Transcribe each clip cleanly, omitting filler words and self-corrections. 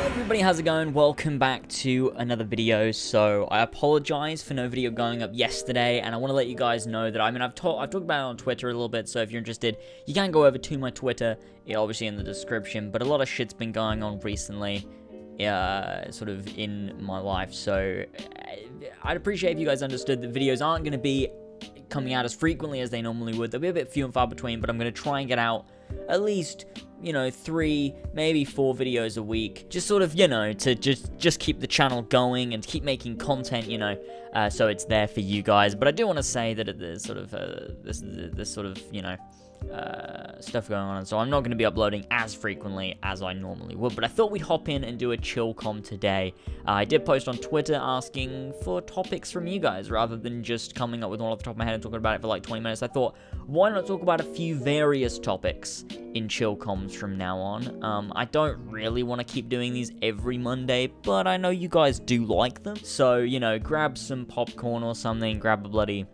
Everybody, how's it going? Welcome back to another video. So I apologize for no video going up yesterday, and I want to let you guys know that I've talked about it on Twitter a little bit, so if you're interested, you can go over to my Twitter, obviously in the description, but a lot of shit's been going on recently, sort of in my life, so I'd appreciate if you guys understood that videos aren't going to be coming out as frequently as they normally would. They'll be a bit few and far between, but I'm going to try and get out at least, 3, maybe 4 videos a week, just sort of, to just keep the channel going and keep making content, so it's there for you guys. But I do want to say that there's sort of this sort of, stuff going on, so I'm not going to be uploading as frequently as I normally would, but I thought we'd hop in and do a chill com today. I did post on Twitter asking for topics from you guys, rather than just coming up with one off the top of my head and talking about it for like 20 minutes. I thought, why not talk about a few various topics in chill coms from now on. I don't really want to keep doing these every Monday, but I know you guys do like them, so, grab some popcorn or something, grab a bloody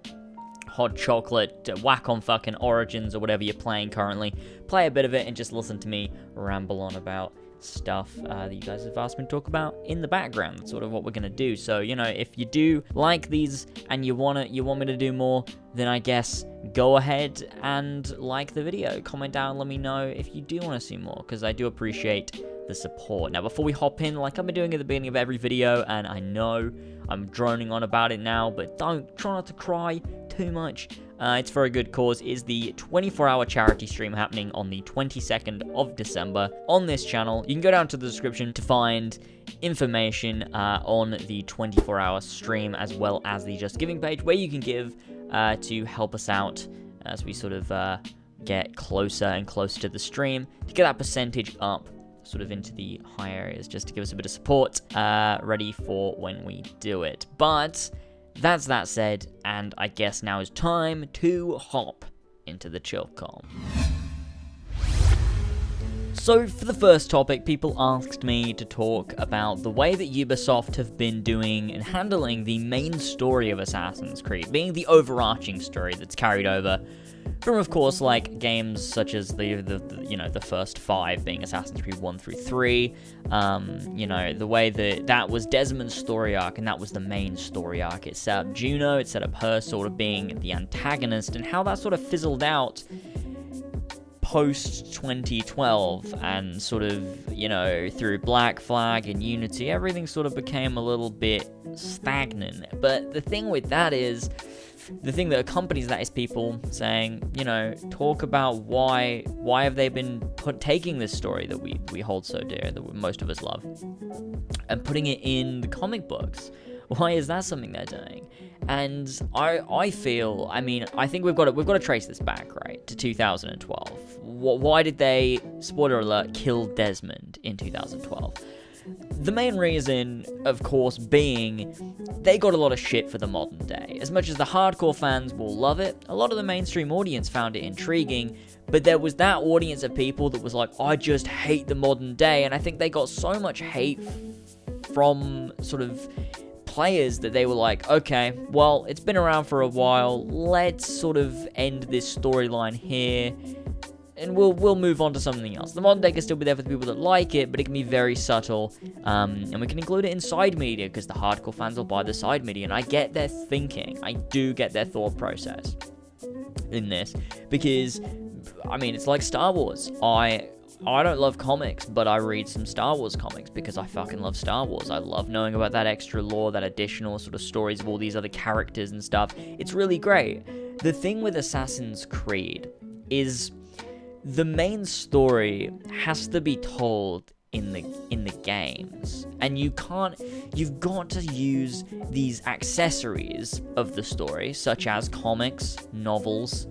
hot chocolate, whack on fucking Origins or whatever you're playing currently, play a bit of it, and just listen to me ramble on about stuff that you guys have asked me to talk about in the background. That's sort of what we're gonna do. So, if you do like these and you want me to do more, then I guess go ahead and like the video, comment down, let me know if you do want to see more, because I do appreciate the support. Now, before we hop in, like I've been doing at the beginning of every video, and I know I'm droning on about it now, but try not to cry too much. It's for a good cause. Is the 24-hour charity stream happening on the 22nd of December on this channel. You can go down to the description to find information on the 24-hour stream, as well as the Just Giving page, where you can give to help us out as we sort of get closer and closer to the stream, to get that percentage up sort of into the high areas, just to give us a bit of support ready for when we do it. But that's that said, and I guess now is time to hop into the chill com. So for the first topic, people asked me to talk about the way that Ubisoft have been doing and handling the main story of Assassin's Creed, being the overarching story that's carried over from, of course, like games such as the first 5 being Assassin's Creed 1 through 3. The way that was Desmond's story arc, and that was the main story arc. It set up Juno, it set up her sort of being the antagonist, and how that sort of fizzled out post 2012, and sort of, through Black Flag and Unity, everything sort of became a little bit stagnant. But the thing with that is, the thing that accompanies that is people saying, talk about why have they been taking this story that we hold so dear, that most of us love, and putting it in the comic books. Why is that something they're doing? And I feel, I think we've got to trace this back, right, to 2012. Why did they, spoiler alert, kill Desmond in 2012? The main reason, of course, being they got a lot of shit for the modern day. As much as the hardcore fans will love it, a lot of the mainstream audience found it intriguing, but there was that audience of people that was like, I just hate the modern day, and I think they got so much hate from sort of players that they were like, okay, well, it's been around for a while, let's sort of end this storyline here, and we'll move on to something else. The modern day can still be there for the people that like it, but it can be very subtle, and we can include it in side media, because the hardcore fans will buy the side media, and I get their thinking, I do get their thought process in this, because, it's like Star Wars. I don't love comics, but I read some Star Wars comics because I fucking love Star Wars. I love knowing about that extra lore, that additional sort of stories of all these other characters and stuff. It's really great. The thing with Assassin's Creed is the main story has to be told in the games, and you've got to use these accessories of the story, such as comics, novels,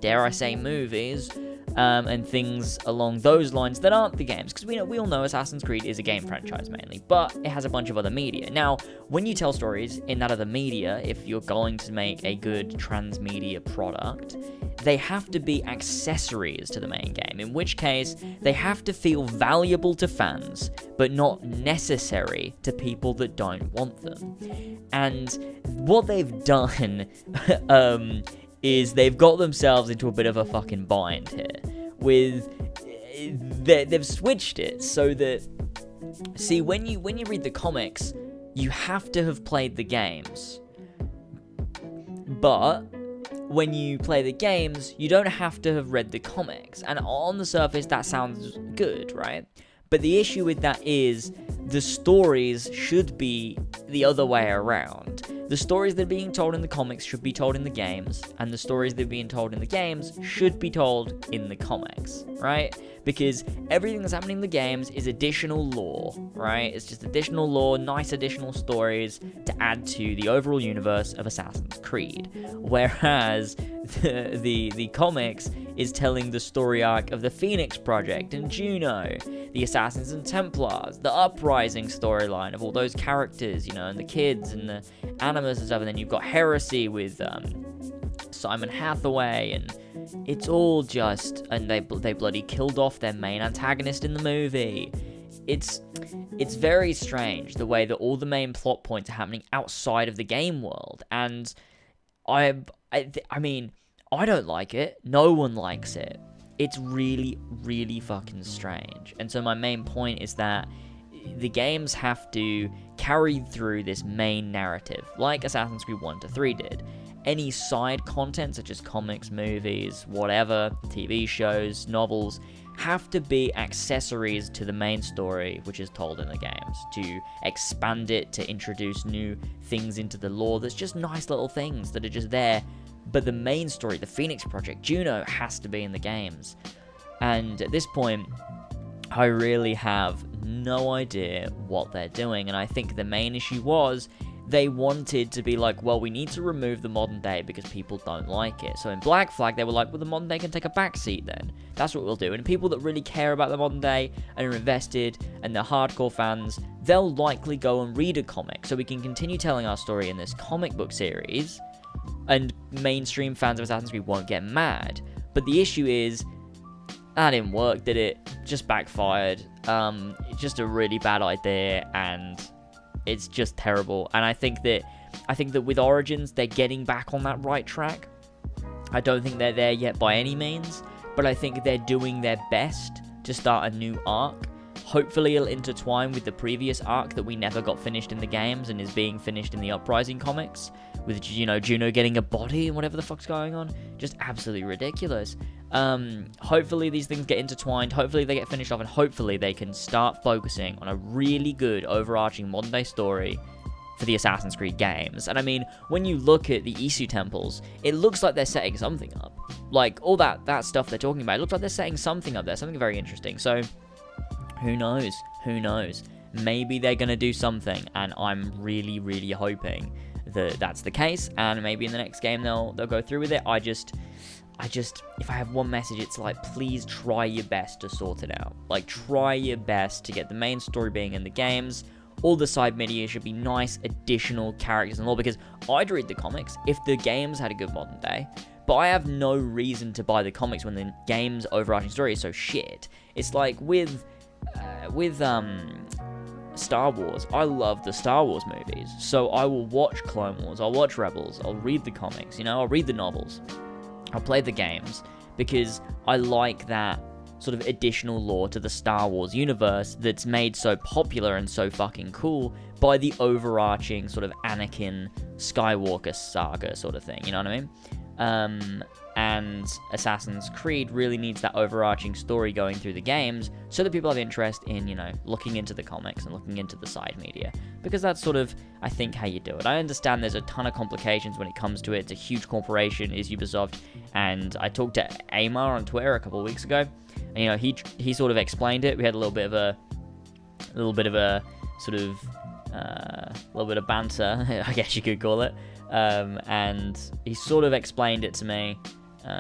dare I say movies, and things along those lines that aren't the games, because we all know Assassin's Creed is a game franchise mainly, but it has a bunch of other media. Now, when you tell stories in that other media, if you're going to make a good transmedia product, they have to be accessories to the main game, in which case they have to feel valuable to fans, but not necessary to people that don't want them. And what they've done is they've got themselves into a bit of a fucking bind here. They've switched it so that, see, when you read the comics, you have to have played the games. But when you play the games, you don't have to have read the comics. And on the surface, that sounds good, right? But the issue with that is the stories should be the other way around. The stories that are being told in the comics should be told in the games, and the stories that are being told in the games should be told in the comics, right? Because everything that's happening in the games is additional lore, right? It's just additional lore, nice additional stories to add to the overall universe of Assassin's Creed. Whereas the comics is telling the story arc of the Phoenix Project and Juno, the Assassins and Templars, the Uprising storyline of all those characters, you know, and the kids and the Animus and stuff, and then you've got Heresy with Simon Hathaway, and it's all just, and they bloody killed off their main antagonist in the movie. It's very strange the way that all the main plot points are happening outside of the game world, and I mean, I don't like it. No one likes it. It's really, really fucking strange. And so my main point is that the games have to carry through this main narrative, like Assassin's Creed 1 to 3 did. Any side content, such as comics, movies, whatever, TV shows, novels, have to be accessories to the main story, which is told in the games, to expand it, to introduce new things into the lore. There's just nice little things that are just there. But the main story, the Phoenix Project, Juno, has to be in the games. And at this point, I really have no idea what they're doing. And I think the main issue was they wanted to be like, well, we need to remove the modern day because people don't like it. So in Black Flag, they were like, well, the modern day can take a backseat then. That's what we'll do. And people that really care about the modern day and are invested and they're hardcore fans, they'll likely go and read a comic. So we can continue telling our story in this comic book series, and mainstream fans of Assassin's Creed won't get mad. But the issue is, that didn't work, did it? Just backfired. It's just a really bad idea, and it's just terrible. And I think that with Origins, they're getting back on that right track. I don't think they're there yet by any means, but I think they're doing their best to start a new arc. Hopefully it'll intertwine with the previous arc that we never got finished in the games and is being finished in the Uprising comics, with, you know, Juno getting a body and whatever the fuck's going on. Just absolutely ridiculous. Hopefully these things get intertwined, hopefully they get finished off, and hopefully they can start focusing on a really good overarching modern day story for the Assassin's Creed games. And I mean, when you look at the Isu temples, it looks like they're setting something up. Like, all that stuff they're talking about, it looks like they're setting something up there, something very interesting. So, who knows? Who knows? Maybe they're going to do something, and I'm really, really hoping that that's the case, and maybe in the next game they'll go through with it. I just, if I have one message, it's like, please try your best to sort it out. Like, try your best to get the main story being in the games. All the side media should be nice additional characters and lore, because I'd read the comics if the games had a good modern day, but I have no reason to buy the comics when the game's overarching story is so shit. It's like with Star Wars, I love the Star Wars movies, so I will watch Clone Wars, I'll watch Rebels, I'll read the comics, you know, I'll read the novels, I'll play the games, because I like that sort of additional lore to the Star Wars universe that's made so popular and so fucking cool by the overarching sort of Anakin Skywalker saga sort of thing, you know what I mean? And Assassin's Creed really needs that overarching story going through the games so that people have interest in, you know, looking into the comics and looking into the side media, because that's sort of, I think, how you do it. I understand there's a ton of complications when it comes to it. It's a huge corporation, is Ubisoft, and I talked to Amar on Twitter a couple of weeks ago, and, you know, he sort of explained it. We had a little bit of a sort of little bit of banter, I guess you could call it, and he sort of explained it to me,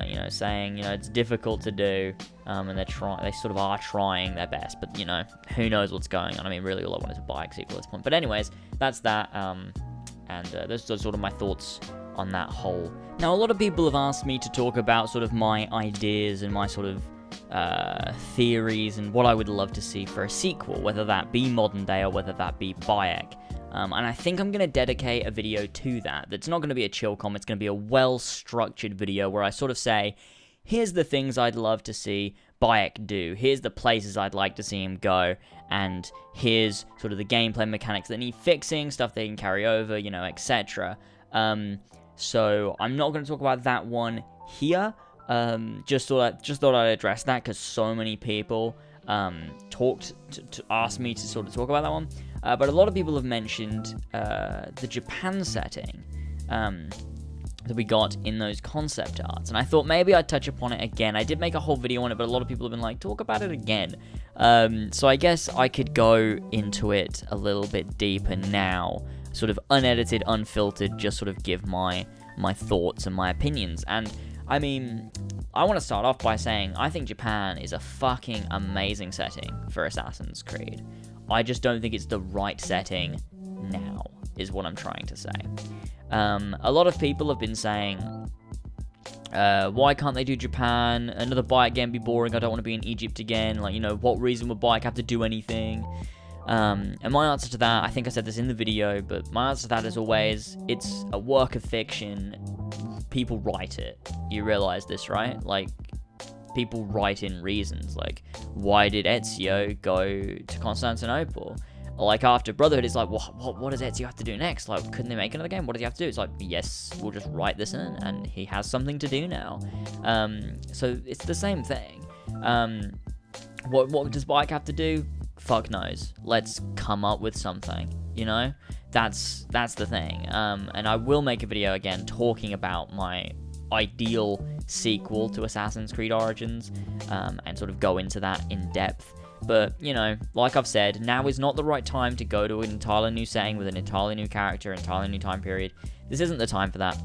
you know, saying, you know, it's difficult to do, and they sort of are trying their best, but, you know, who knows what's going on. I mean, really all I want is a bike sequel at this point. But anyways, that's that, and those are sort of my thoughts on that whole. Now, a lot of people have asked me to talk about sort of my ideas and my sort of theories and what I would love to see for a sequel, whether that be modern day or whether that be Bayek. And I think I'm going to dedicate a video to that. That's not going to be a chill com, it's going to be a well-structured video where I sort of say, here's the things I'd love to see Bayek do, here's the places I'd like to see him go, and here's sort of the gameplay mechanics that need fixing, stuff they can carry over, you know, etc. So I'm not going to talk about that one here. Just thought I'd address that because so many people talked to ask me to sort of talk about that one. But a lot of people have mentioned the Japan setting that we got in those concept arts, and I thought maybe I'd touch upon it again. I did make a whole video on it, but a lot of people have been like, talk about it again. So I guess I could go into it a little bit deeper now, sort of unedited, unfiltered, just sort of give my thoughts and my opinions. And I mean, I want to start off by saying I think Japan is a fucking amazing setting for Assassin's Creed. I just don't think it's the right setting now, is what I'm trying to say. A lot of people have been saying, why can't they do Japan? Another Bayek game be boring. I don't want to be in Egypt again. Like, you know, what reason would Bayek have to do anything? And my answer to that, I think I said this in the video, but my answer to that is always, it's a work of fiction. People write it. You realize this, right? Like, people write in reasons. Like, why did Ezio go to Constantinople? Like, after Brotherhood, it's like, what does Ezio have to do next? Like, couldn't they make another game? What does he have to do? It's like, yes, we'll just write this in, and he has something to do now. So it's the same thing. What does Bayek have to do? Fuck knows. Let's come up with something, you know? That's the thing. And I will make a video again talking about my ideal sequel to Assassin's Creed Origins, and sort of go into that in depth. But, you know, like I've said, now is not the right time to go to an entirely new setting with an entirely new character, entirely new time period. This isn't the time for that.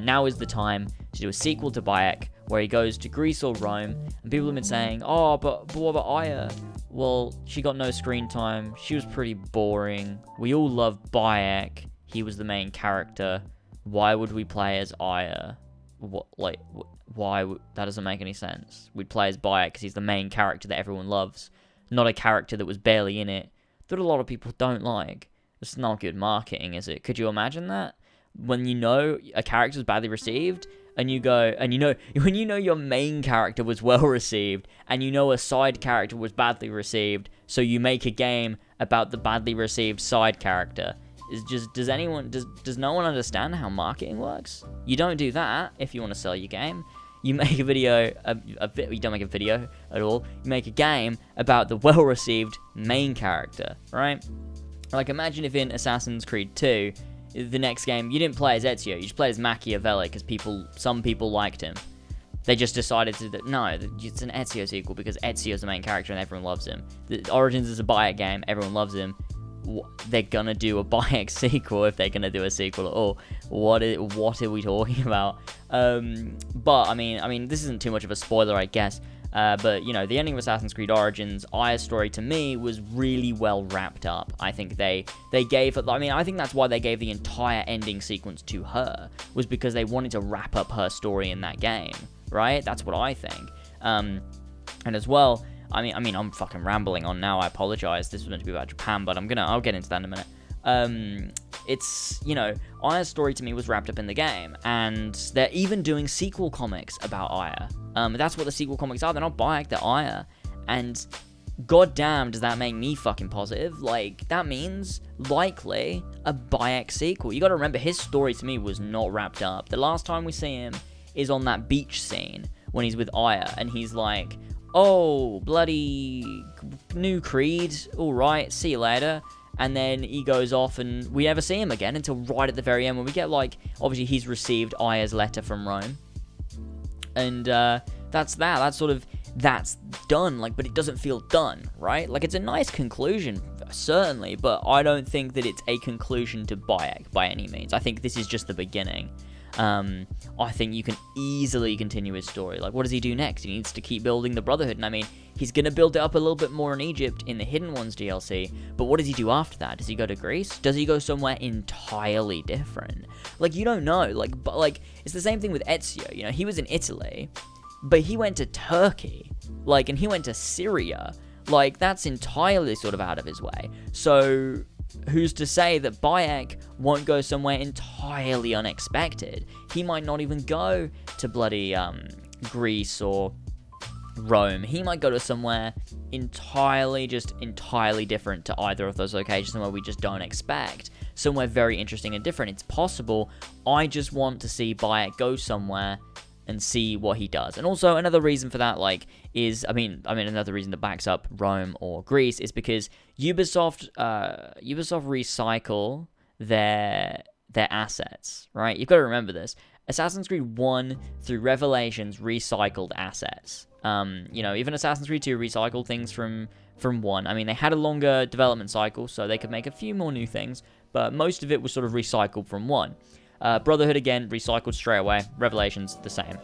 Now is the time to do a sequel to Bayek, where he goes to Greece or Rome, and people have been saying, oh, but what about Aya? Well, she got no screen time, she was pretty boring, we all love Bayek, he was the main character, why would we play as Aya? Why? That doesn't make any sense. We'd play as Bayek because he's the main character that everyone loves, not a character that was barely in it, that a lot of people don't like. It's not good marketing, is it? Could you imagine that? When you know a character's badly received, and you go, and you know, when you know your main character was well received, and you know a side character was badly received, so you make a game about the badly received side character. Does no one understand how marketing works? You don't do that if you want to sell your game. You make a video, you don't make a video at all, you make a game about the well-received main character, right? Like, imagine if in Assassin's Creed 2, the next game, you didn't play as Ezio, you just played as Machiavelli, because some people liked him. They just decided no, it's an Ezio sequel, because Ezio's the main character and everyone loves him. The Origins is a Bayek game, everyone loves him. They're gonna do a Bayek sequel if they're gonna do a sequel at all. What are we talking about? But I mean, this isn't too much of a spoiler, I guess. But you know, the ending of Assassin's Creed Origins, Aya's story to me was really well wrapped up. I think they gave. I think that's why they gave the entire ending sequence to her, was because they wanted to wrap up her story in that game, right? That's what I think. And as well. I mean, I'm fucking rambling on now, I apologize, this was meant to be about Japan, but I'll get into that in a minute. It's, you know, Aya's story to me was wrapped up in the game, and they're even doing sequel comics about Aya. That's what the sequel comics are, they're not Bayek, they're Aya, and goddamn does that make me fucking positive. Like, that means, likely, a Bayek sequel. You gotta remember, his story to me was not wrapped up. The last time we see him is on that beach scene, when he's with Aya, and he's like, oh, bloody new creed, alright, see you later. And then he goes off and we never see him again until right at the very end when we get, like, obviously he's received Aya's letter from Rome. And that's that. That's done, like, but it doesn't feel done, right? Like, it's a nice conclusion, certainly, but I don't think that it's a conclusion to Bayek by any means. I think this is just the beginning. I think you can easily continue his story. Like, what does he do next? He needs to keep building the Brotherhood, and I mean, he's gonna build it up a little bit more in Egypt in the Hidden Ones DLC, but what does he do after that? Does he go to Greece? Does he go somewhere entirely different? Like, you don't know. Like, it's the same thing with Ezio, you know, he was in Italy, but he went to Turkey, like, and he went to Syria. Like, that's entirely sort of out of his way. So, who's to say that Bayek won't go somewhere entirely unexpected? He might not even go to bloody Greece or Rome. He might go to somewhere entirely different to either of those locations, somewhere we just don't expect, somewhere very interesting and different. It's possible. I just want to see Bayek go somewhere and see what he does. And also another reason for that, is another reason that backs up Rome or Greece is because Ubisoft recycle their assets, right? You've got to remember this. Assassin's Creed 1 through Revelations recycled assets. Even Assassin's Creed 2 recycled things from 1. I mean, they had a longer development cycle, so they could make a few more new things, but most of it was sort of recycled from 1. Brotherhood, again, recycled straight away. Revelations, the same.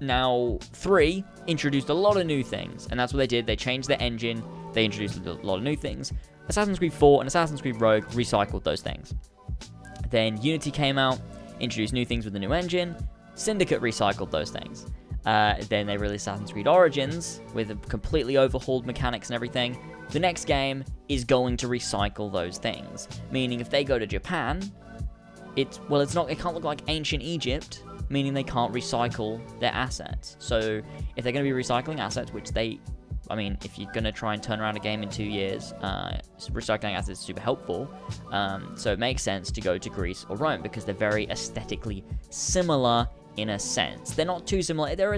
Now, 3 introduced a lot of new things, and that's what they did. They changed their engine. They introduced a lot of new things. Assassin's Creed 4 and Assassin's Creed Rogue recycled those things. Then Unity came out, introduced new things with the new engine. Syndicate recycled those things. Then they released Assassin's Creed Origins with a completely overhauled mechanics and everything. The next game is going to recycle those things, meaning if they go to Japan, it can't look like ancient Egypt, meaning they can't recycle their assets. So if they're going to be recycling assets, which if you're going to try and turn around a game in 2 years, recycling assets is super helpful. So it makes sense to go to Greece or Rome because they're very aesthetically similar in a sense. They're not too similar. They're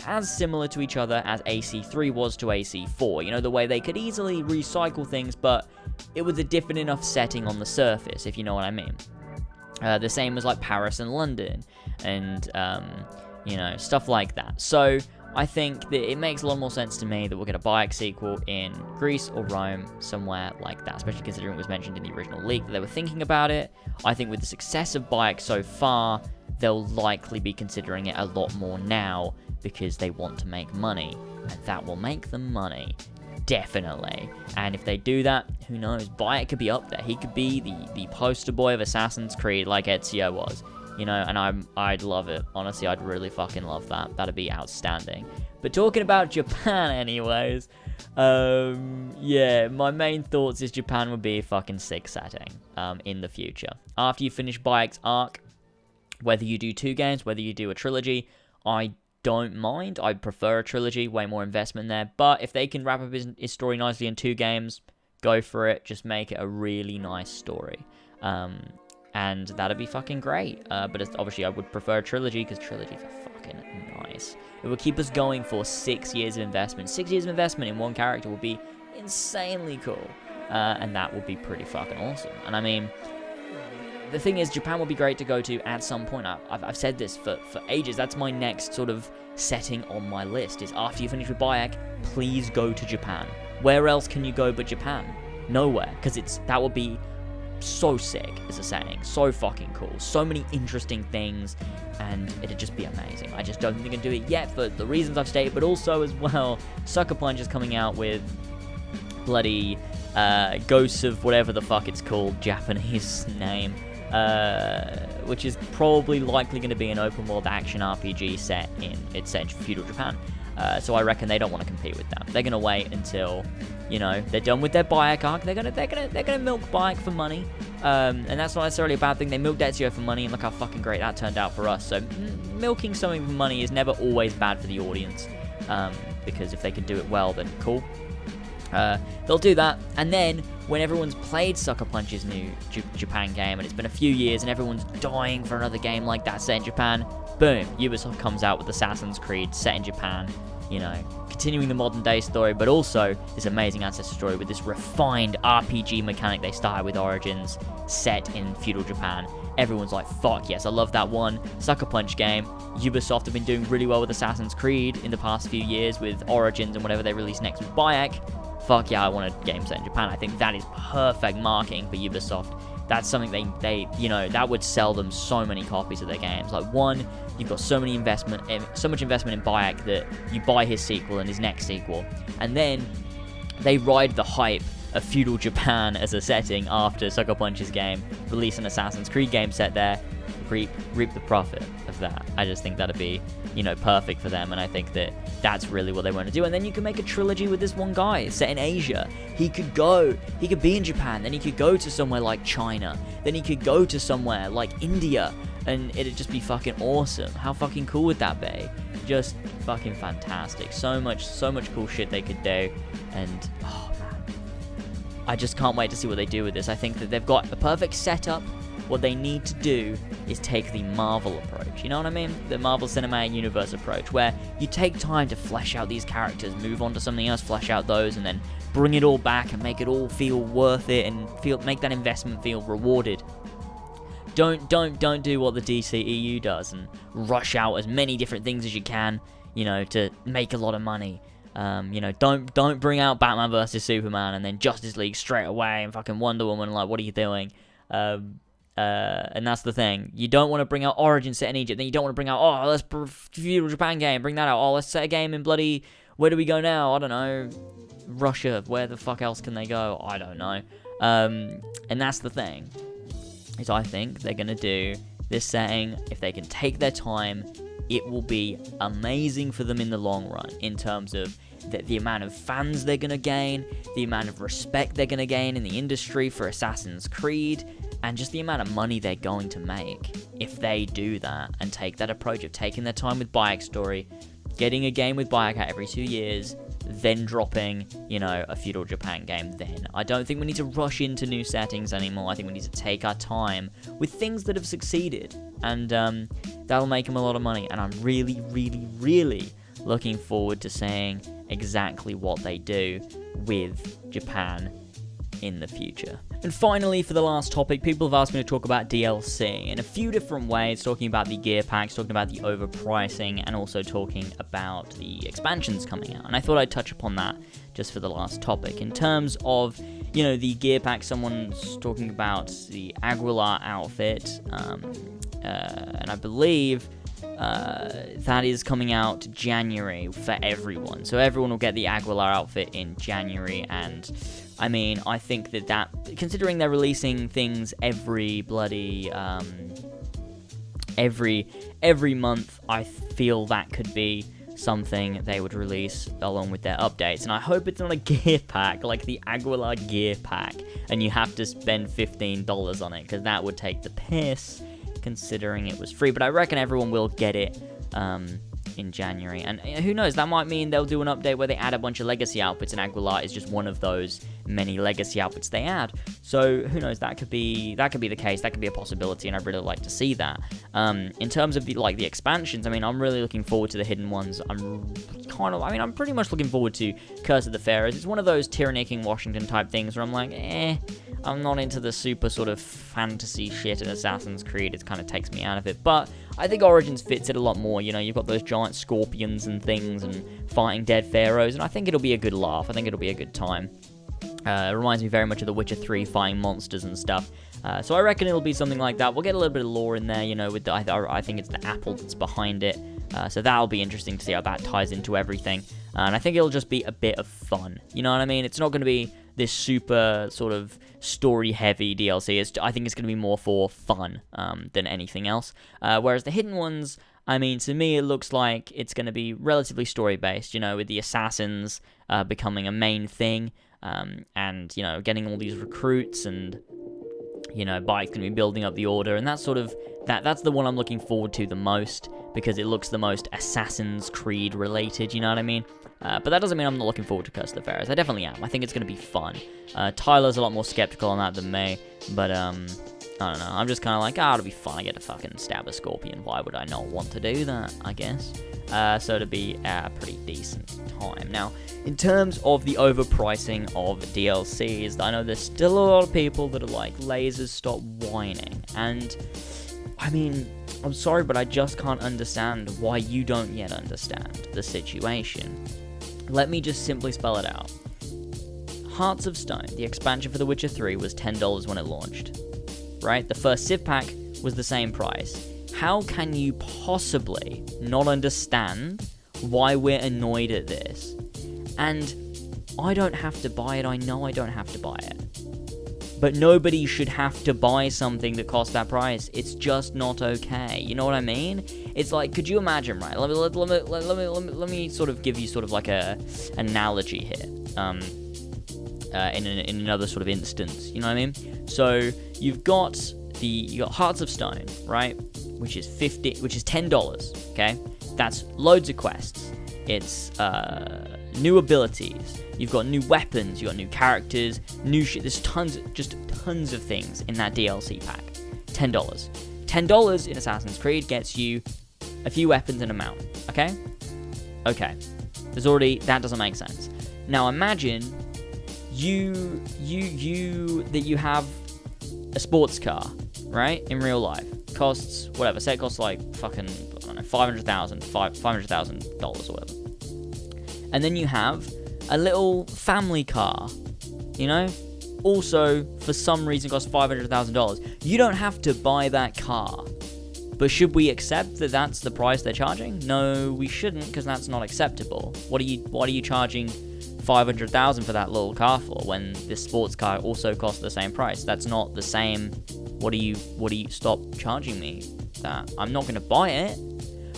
as similar to each other as AC3 was to AC4. The way they could easily recycle things, but it was a different enough setting on the surface, if you know what I mean. The same as Paris and London and, stuff like that. So I think that it makes a lot more sense to me that we'll get a Bayek sequel in Greece or Rome, somewhere like that, especially considering it was mentioned in the original leak that they were thinking about it. I think with the success of Bayek so far, they'll likely be considering it a lot more now because they want to make money, and that will make them money. Definitely. And if they do that, who knows? Bayek could be up there. He could be the poster boy of Assassin's Creed like Ezio was. And I'd love it. Honestly, I'd really fucking love that. That'd be outstanding. But talking about Japan anyways, my main thoughts is Japan would be a fucking sick setting in the future. After you finish Bayek's arc, whether you do 2 games, whether you do a trilogy, I don't mind. I prefer a trilogy, way more investment there. But if they can wrap up his story nicely in 2 games, go for it. Just make it a really nice story. And that'd be fucking great. But obviously I would prefer a trilogy because trilogies are fucking nice. It would keep us going for 6 years of investment. 6 years of investment in one character would be insanely cool. And that would be pretty fucking awesome. And I mean, the thing is, Japan would be great to go to at some point. I've said this for ages. That's my next sort of setting on my list, is after you finish with Bayek, please go to Japan. Where else can you go but Japan? Nowhere, because that would be so sick as a setting, so fucking cool, so many interesting things, and it'd just be amazing. I just don't think they can do it yet for the reasons I've stated, but also as well, Sucker Punch is coming out with bloody Ghosts of whatever the fuck it's called, Japanese name, which is probably likely going to be an open world action RPG set in feudal Japan. So I reckon they don't want to compete with that. They're going to wait until, they're done with their Bayek arc. They're gonna milk Bayek for money. And that's not necessarily a bad thing. They milked Ezio for money, and look how fucking great that turned out for us. So milking something for money is never always bad for the audience. Because if they can do it well, then cool. They'll do that, and then when everyone's played Sucker Punch's new Japan game, and it's been a few years, and everyone's dying for another game like that set in Japan, boom, Ubisoft comes out with Assassin's Creed set in Japan, continuing the modern day story, but also this amazing ancestor story with this refined RPG mechanic they started with Origins, set in feudal Japan. Everyone's like, fuck yes, I love that one. Sucker Punch game. Ubisoft have been doing really well with Assassin's Creed in the past few years with Origins and whatever they release next with Bayek. Fuck yeah, I want a game set in Japan. I think that is perfect marketing for Ubisoft. That's something they that would sell them so many copies of their games. Like, one, you've got so much investment in Bayek that you buy his sequel and his next sequel, and then they ride the hype of feudal Japan as a setting after Sucker Punch's game, release an Assassin's Creed game set there, reap the profit of that. I just think that'd be, perfect for them, and I think that that's really what they want to do. And then you can make a trilogy with this one guy set in Asia. He could be in Japan, then he could go to somewhere like China, then he could go to somewhere like India, and it'd just be fucking awesome. How fucking cool would that be? Just fucking fantastic. So much cool shit they could do, and oh man, I just can't wait to see what they do with this. I think that they've got a perfect setup. What they need to do is take the Marvel approach, you know what I mean? The Marvel Cinematic Universe approach, where you take time to flesh out these characters, move on to something else, flesh out those, and then bring it all back and make it all feel worth it and make that investment feel rewarded. Don't do what the DCEU does and rush out as many different things as you can, to make a lot of money. Don't bring out Batman vs Superman and then Justice League straight away and fucking Wonder Woman. Like, what are you doing? And that's the thing. You don't want to bring out Origin set in Egypt. Then you don't want to bring out, let's feudal Japan game. Bring that out. Let's set a game in bloody, where do we go now? I don't know. Russia. Where the fuck else can they go? I don't know. And that's the thing. Is I think they're going to do this setting. If they can take their time, it will be amazing for them in the long run. In terms of the amount of fans they're going to gain. The amount of respect they're going to gain in the industry for Assassin's Creed. And just the amount of money they're going to make if they do that and take that approach of taking their time with Bayek Story, getting a game with Bayek out every 2 years, then dropping, a feudal Japan game then. I don't think we need to rush into new settings anymore. I think we need to take our time with things that have succeeded. And that'll make them a lot of money. And I'm really, really, really looking forward to seeing exactly what they do with Japan in the future. And finally, for the last topic, people have asked me to talk about DLC in a few different ways, talking about the gear packs, talking about the overpricing, and also talking about the expansions coming out. And I thought I'd touch upon that just for the last topic. In terms of, the gear pack, someone's talking about the Aguilar outfit, and I believe that is coming out January for everyone. So everyone will get the Aguilar outfit in January, and I think that considering they're releasing things every bloody, every month, I feel that could be something they would release along with their updates. And I hope it's not a gear pack, like the Aguilar gear pack, and you have to spend $15 on it, because that would take the piss, considering it was free. But I reckon everyone will get it, in January, and who knows, that might mean they'll do an update where they add a bunch of legacy outfits, and Aguilar is just one of those many legacy outfits they add. So who knows, that could be the case, that could be a possibility, and I'd really like to see that. In terms of the expansions, I'm really looking forward to the hidden ones. I'm pretty much looking forward to Curse of the Pharaohs. It's one of those Tyranny King Washington type things where I'm like, I'm not into the super sort of fantasy shit in Assassin's Creed. It kind of takes me out of it. But I think Origins fits it a lot more. You've got those giant scorpions and things and fighting dead pharaohs. And I think it'll be a good laugh. I think it'll be a good time. It reminds me very much of The Witcher 3 fighting monsters and stuff. So I reckon it'll be something like that. We'll get a little bit of lore in there, with I think it's the apple that's behind it. So that'll be interesting to see how that ties into everything. And I think it'll just be a bit of fun. You know what I mean? It's not going to be this super sort of story-heavy DLC. I think it's going to be more for fun than anything else. Whereas the hidden ones, to me, it looks like it's going to be relatively story-based, with the assassins becoming a main thing, and, getting all these recruits, and, Bayek's going to be building up the order, and that's that's the one I'm looking forward to the most, because it looks the most Assassin's Creed related, you know what I mean? But that doesn't mean I'm not looking forward to Curse of the Pharaohs. I definitely am. I think it's going to be fun. Tyler's a lot more skeptical on that than me, but I don't know. I'm just kind of like, it'll be fun. I get to fucking stab a scorpion. Why would I not want to do that, I guess? So it'll be a pretty decent time. Now, in terms of the overpricing of DLCs, I know there's still a lot of people that are like, LazerzZ, stop whining. And, I'm sorry, but I just can't understand why you don't yet understand the situation. Let me just simply spell it out. Hearts of Stone, the expansion for The Witcher 3, was $10 when it launched. Right? The first Civ pack was the same price. How can you possibly not understand why we're annoyed at this? And I don't have to buy it. I know I don't have to buy it. But nobody should have to buy something that costs that price. It's just not okay. You know what I mean? It's like, could you imagine, right? Let me sort of give you sort of like a analogy here. In another sort of instance, you know what I mean? So you got Hearts of Stone, right? Which is $10. Okay, that's loads of quests. It's new abilities. You've got new weapons. You've got new characters. New shit. There's tons of things in that DLC pack. $10. $10 in Assassin's Creed gets you a few weapons and a mount. Okay. That doesn't make sense. Now imagine you have a sports car, right? In real life, costs whatever. Say it costs like fucking, I don't know, $500,000 or whatever. And then you have a little family car, you know? Also, for some reason, costs $500,000. You don't have to buy that car. But should we accept that that's the price they're charging? No, we shouldn't, because that's not acceptable. What are you charging $500,000 for that little car for when this sports car also costs the same price? That's not the same. What do you stop charging me that? I'm not going to buy it,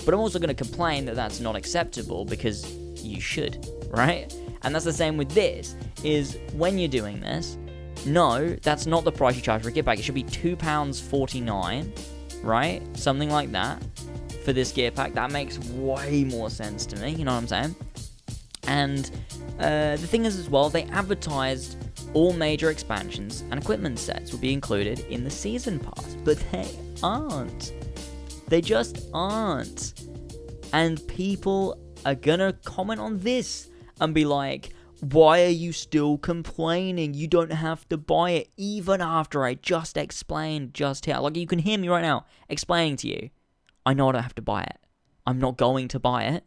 but I'm also going to complain that that's not acceptable, because you should, right? And that's the same with this, is when you're doing this, no, that's not the price you charge for a gear pack. It should be £2.49, right? Something like that for this gear pack. That makes way more sense to me, you know what I'm saying? And the thing is as well, they advertised all major expansions and equipment sets will be included in the season pass, but they aren't. They just aren't. And people are gonna comment on this and be like, why are you still complaining? You don't have to buy it, even after I just explained just here. Like, you can hear me right now explaining to you. I know I don't have to buy it. I'm not going to buy it.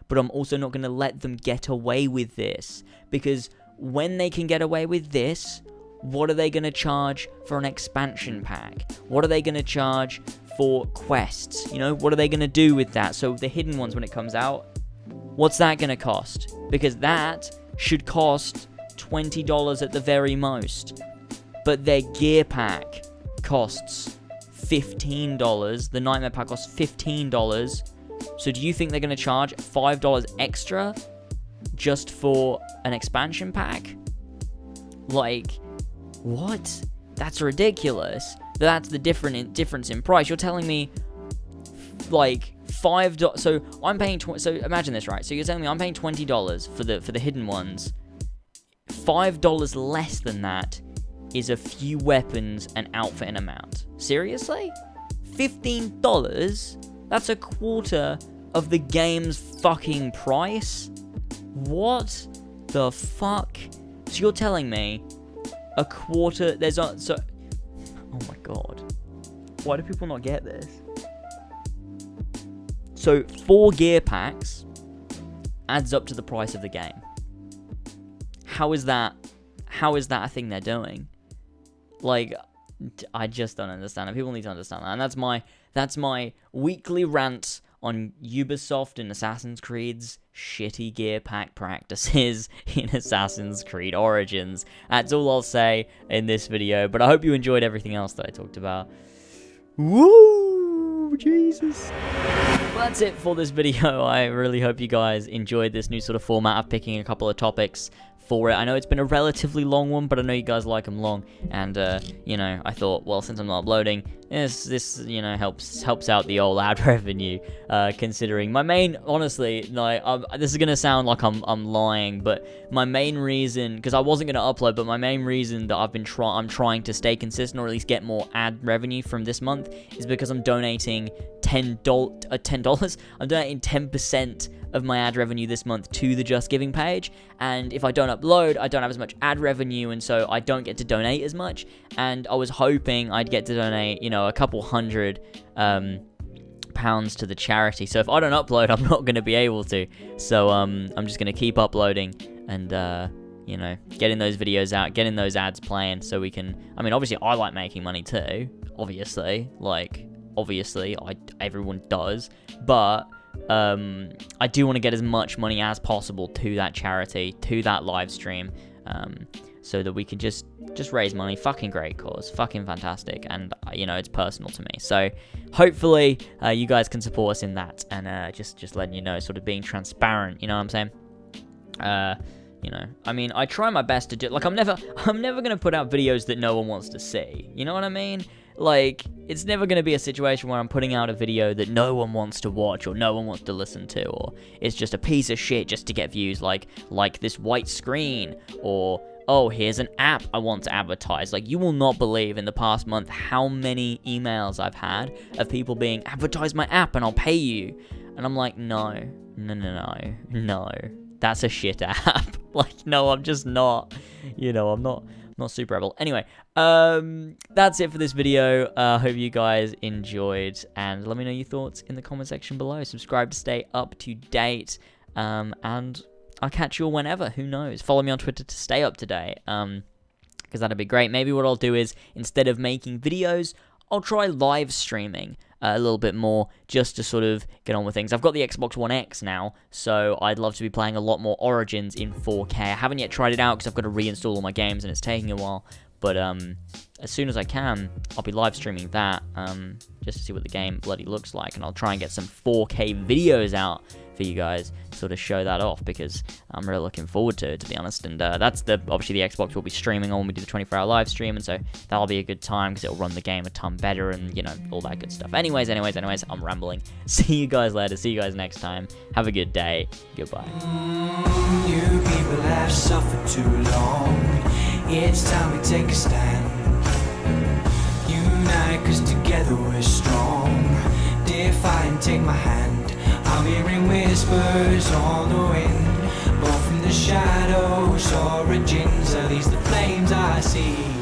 But I'm also not going to let them get away with this. Because when they can get away with this, what are they going to charge for an expansion pack? What are they going to charge for quests? You know, what are they going to do with that? So the hidden ones, when it comes out, what's that going to cost? Because that should cost $20 at the very most. But their gear pack costs $15. The Nightmare pack costs $15. So do you think they're going to charge $5 extra just for an expansion pack? Like, what? That's ridiculous. That's the difference in price. You're telling me, like, $5. So I'm paying so imagine this, right? So you're telling me I'm paying $20 for the hidden ones. $5 less than that is a few weapons, an outfit, and a mount. Seriously? $15? That's a quarter of the game's fucking price? What the fuck? So you're telling me a quarter, oh my god. Why do people not get this? So 4 gear packs adds up to the price of the game. How is that a thing they're doing? Like, I just don't understand it. People need to understand that. And that's my weekly rant on Ubisoft and Assassin's Creed's shitty gear pack practices in Assassin's Creed Origins. That's all I'll say in this video, but I hope you enjoyed everything else that I talked about. Woo! Jesus! Well, that's it for this video. I really hope you guys enjoyed this new sort of format of picking a couple of topics for it. I know it's been a relatively long one, but I know you guys like them long, and you know, I thought, well, since I'm not uploading, this you know, helps out the old ad revenue, considering my main, honestly, like, this is gonna sound like I'm lying, but my main reason, because I wasn't gonna upload, but my main reason that I'm trying to stay consistent, or at least get more ad revenue from this month, is because I'm donating $10. I'm donating 10% of my ad revenue this month to the Just Giving page, and if I don't upload, I don't have as much ad revenue, and so I don't get to donate as much. And I was hoping I'd get to donate, you know, a couple hundred pounds to the charity. So if I don't upload, I'm not going to be able to. So I'm just going to keep uploading and you know, getting those videos out, getting those ads playing, so we can. I mean, obviously, I like making money too. Obviously, everyone does, but I do want to get as much money as possible to that charity, to that live stream. so that we could just raise money. Fucking great cause, fucking fantastic, and you know, it's personal to me. So hopefully you guys can support us in that, and just letting you know, sort of being transparent. You know what I'm saying? You know, I mean, I try my best to do. Like, I'm never gonna put out videos that no one wants to see. You know what I mean? Like, it's never going to be a situation where I'm putting out a video that no one wants to watch or no one wants to listen to, or it's just a piece of shit just to get views, like this white screen, or, oh, here's an app I want to advertise. Like, you will not believe in the past month how many emails I've had of people being, advertise my app and I'll pay you. And I'm like, no, that's a shit app. Like, no, I'm just not, you know, I'm not super rebel. Anyway, that's it for this video. Hope you guys enjoyed, and let me know your thoughts in the comment section below. Subscribe to stay up to date, and I'll catch you all whenever. Who knows? Follow me on Twitter to stay up to date, because that'd be great. Maybe what I'll do is, instead of making videos, I'll try live streaming a little bit more, just to sort of get on with things. I've got the Xbox One X now, so I'd love to be playing a lot more Origins in 4K. I haven't yet tried it out because I've got to reinstall all my games and it's taking a while, but as soon as I can, I'll be live streaming that, just to see what the game bloody looks like, and I'll try and get some 4K videos out for you guys, sort of show that off, because I'm really looking forward to it, to be honest. And that's obviously the Xbox will be streaming on when we do the 24-hour live stream, and so that'll be a good time because it'll run the game a ton better, and you know, all that good stuff. Anyways, I'm rambling. See you guys later. See you guys next time. Have a good day. Goodbye. You people have suffered too long. It's time we take a stand. Unite, 'cause together we're strong. Defy and take my hand. I'm hearing whispers on the wind, born from the shadows. Origins, are these the flames I see?